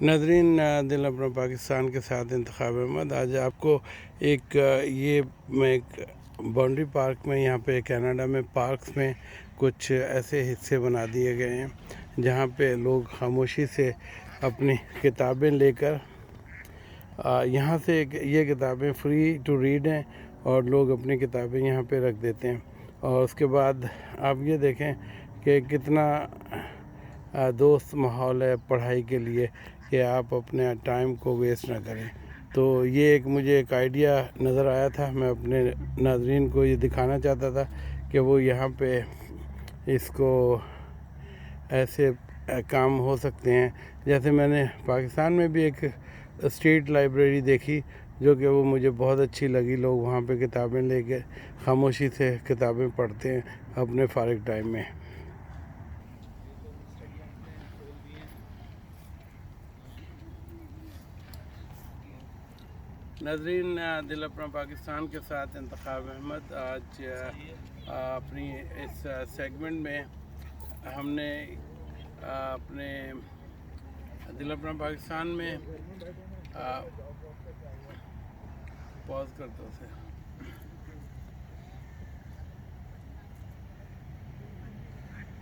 नाजरीन, दिल अपना पाकिस्तान के साथ इंतखाब अहमद। आज आपको मैं एक बाउंड्री पार्क में, यहाँ पे कनाडा में पार्क्स में कुछ ऐसे हिस्से बना दिए गए हैं जहाँ पे लोग खामोशी से अपनी किताबें लेकर यहाँ से ये किताबें फ्री टू रीड हैं और लोग अपनी किताबें यहाँ पे रख देते हैं। और उसके बाद आप ये देखें कि कितना दोस्त माहौल है पढ़ाई के लिए कि आप अपने टाइम को वेस्ट ना करें। तो ये मुझे एक आइडिया नज़र आया था, मैं अपने नाज़रीन को ये दिखाना चाहता था कि वो यहाँ पे इसको ऐसे काम हो सकते हैं। जैसे मैंने पाकिस्तान में भी एक स्ट्रीट लाइब्रेरी देखी जो कि वो मुझे बहुत अच्छी लगी। लोग वहाँ पे किताबें लेके खामोशी से किताबें पढ़ते हैं अपने फ़ारिग टाइम में। नाज़रीन, दिल अपना पाकिस्तान के साथ इंतखाब अहमद। आज अपनी इस सेगमेंट में हमने अपने दिल अपना पाकिस्तान में पॉज कर दो से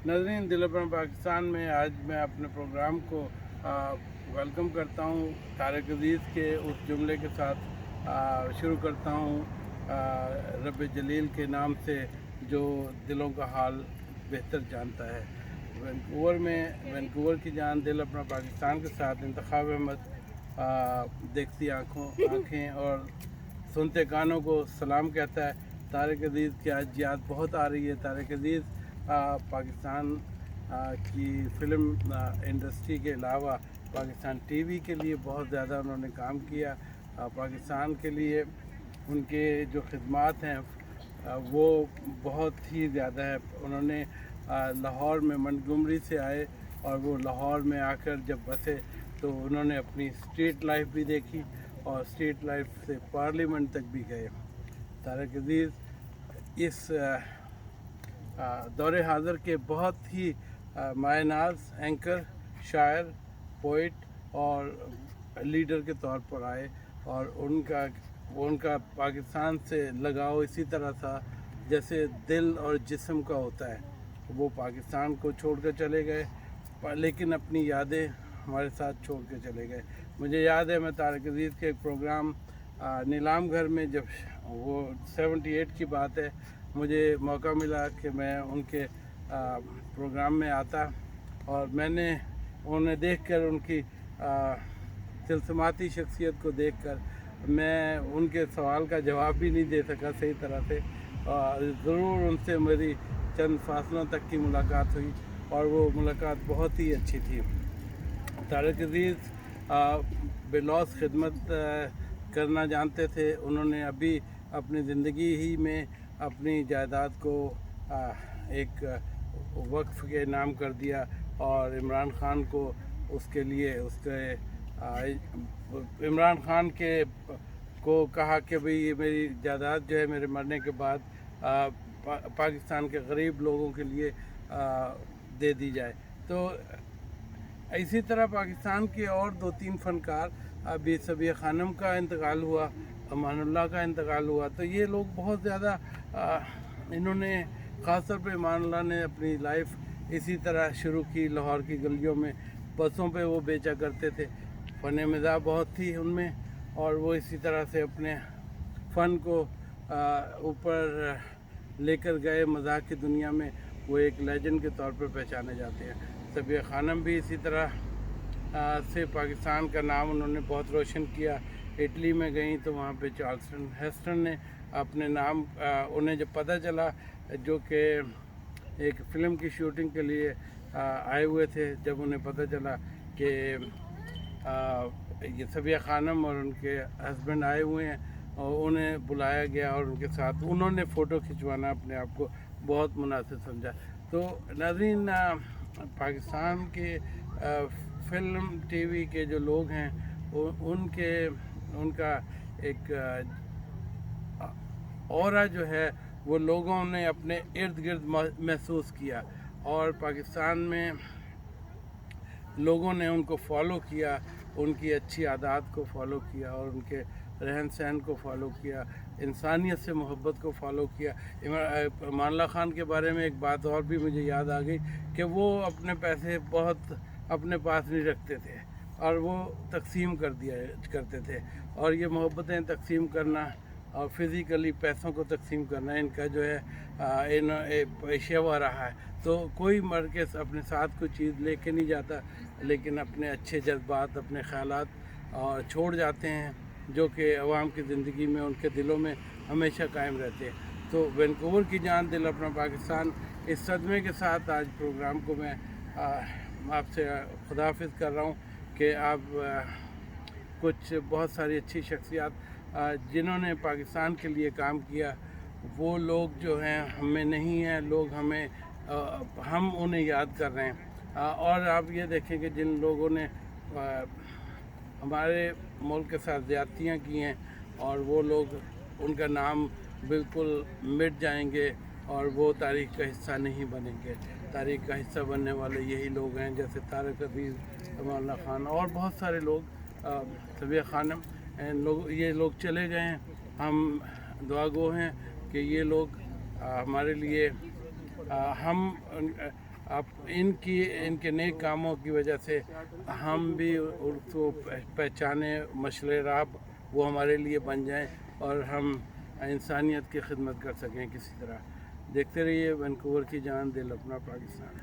नाज़रीन, दिल अपना पाकिस्तान में आज मैं अपने प्रोग्राम को वेलकम करता हूँ। तारिक अज़ीज़ के उस जुमले के साथ शुरू करता हूँ, रब जलील के नाम से जो दिलों का हाल बेहतर जानता है। वैंकूवर की जान, दिल अपना पाकिस्तान के साथ इंतखाब अहमद, देखती आँखें और सुनते कानों को सलाम कहता है। तारिक अज़ीज़ की आज याद बहुत आ रही है। तारिक अज़ीज़ पाकिस्तान की फ़िल्म इंडस्ट्री के अलावा पाकिस्तान टीवी के लिए बहुत ज़्यादा उन्होंने काम किया। पाकिस्तान के लिए उनके जो खिदमात हैं वो बहुत ही ज़्यादा है। उन्होंने लाहौर में मंटगोमरी से आए और वो लाहौर में आकर जब बसे तो उन्होंने अपनी स्ट्रीट लाइफ भी देखी और स्ट्रीट लाइफ से पार्लियामेंट तक भी गए। तारिक अज़ीज़ इस दौरे हाज़र के बहुत ही मायनाज एंकर, शायर, पोइट और लीडर के तौर पर आए और उनका पाकिस्तान से लगाव इसी तरह था जैसे दिल और जिस्म का होता है। वो पाकिस्तान को छोड़कर चले गए लेकिन अपनी यादें हमारे साथ छोड़ के चले गए। मुझे याद है, मैं तारिक अज़ीज़ के एक प्रोग्राम नीलाम घर में, जब वो 78 की बात है, मुझे मौका मिला कि मैं उनके प्रोग्राम में आता और मैंने उन्हें देखकर, उनकी तिलस्माती शख्सियत को देखकर, मैं उनके सवाल का जवाब भी नहीं दे सका सही तरह से। ज़रूर उनसे मेरी चंद फासलों तक की मुलाकात हुई और वो मुलाकात बहुत ही अच्छी थी। तारिक अज़ीज़ बेलौस खिदमत करना जानते थे। उन्होंने अभी अपनी ज़िंदगी ही में अपनी जायदाद को एक वक्फ के नाम कर दिया और इमरान ख़ान को उसके लिए इमरान ख़ान को कहा कि भाई ये मेरी जायदाद जो है मेरे मरने के बाद पाकिस्तान के गरीब लोगों के लिए दे दी जाए। तो इसी तरह पाकिस्तान के और 2-3 फ़नकार, अभी सबिया ख़ानम का इंतकाल हुआ, अमानुल्लाह का इंतकाल हुआ। तो ये लोग बहुत ज़्यादा इन्होंने, ख़ास तौर पे अमानुल्लाह ने अपनी लाइफ इसी तरह शुरू की। लाहौर की गलियों में बसों पे वो बेचा करते थे। फ़न मिज़ाह बहुत थी उनमें और वो इसी तरह से अपने फ़न को ऊपर लेकर गए। मज़ाक की दुनिया में वो एक लेजेंड के तौर पर पहचाने जाते हैं। सबिया ख़ानम भी इसी तरह से पाकिस्तान का नाम उन्होंने बहुत रोशन किया। इटली में गई तो वहाँ पे चार्ल्टन हेस्टन ने अपने नाम, उन्हें जब पता चला, जो कि एक फ़िल्म की शूटिंग के लिए आए हुए थे, जब उन्हें पता चला कि ये सबिया ख़ानम और उनके हस्बैंड आए हुए हैं और उन्हें बुलाया गया और उनके साथ उन्होंने फ़ोटो खिंचवाना अपने आप को बहुत मुनासिब समझा। तो नाज़रीन, पाकिस्तान के फ़िल्म टीवी के जो लोग हैं उनका एक ऑरा जो है वो लोगों ने अपने इर्द गिर्द महसूस किया और पाकिस्तान में लोगों ने उनको फॉलो किया उनकी अच्छी आदत को फॉलो किया और उनके रहन सहन को फॉलो किया, इंसानियत से मोहब्बत को फॉलो किया। अमान अल्लाह ख़ान के बारे में एक बात और भी मुझे याद आ गई कि वो अपने पैसे बहुत अपने पास नहीं रखते थे और वो तकसीम कर दिया करते थे। और ये मोहब्बतें तकसीम करना और फिज़िकली पैसों को तकसीम करना इनका जो है इन पेशेवा रहा है। तो कोई मर के अपने साथ कोई चीज़ लेके नहीं जाता, लेकिन अपने अच्छे जज्बात, अपने ख़यालात और छोड़ जाते हैं जो कि अवाम की ज़िंदगी में, उनके दिलों में हमेशा कायम रहते हैं। तो वैंकूवर की जान दिल अपना पाकिस्तान, इस सदमे के साथ आज प्रोग्राम को मैं आपसे खुदाफिज कर रहा हूँ कि आप कुछ बहुत सारी अच्छी शख्सियात जिन्होंने पाकिस्तान के लिए काम किया, वो लोग जो हैं हमें नहीं हैं, लोग हमें हम उन्हें याद कर रहे हैं। और आप ये देखें कि जिन लोगों ने हमारे मुल्क के साथ ज़्यादतियाँ की हैं और वो लोग, उनका नाम बिल्कुल मिट जाएंगे और वो तारीख़ का हिस्सा नहीं बनेंगे। तारीख़ का हिस्सा बनने वाले यही लोग हैं, जैसे तारिक अज़ीज़, अमान अल्लाह ख़ान और बहुत सारे लोग, सबिया ख़ानम, ये लोग चले गए हैं। हम दुआ गो हैं कि ये लोग हमारे लिए हम आप इनके नेक कामों की वजह से हम भी उनको पहचाने, मशले राह वो हमारे लिए बन जाएं और हम इंसानियत की खिदमत कर सकें किसी तरह। देखते रहिए वैंकूवर की जान दिल अपना पाकिस्तान।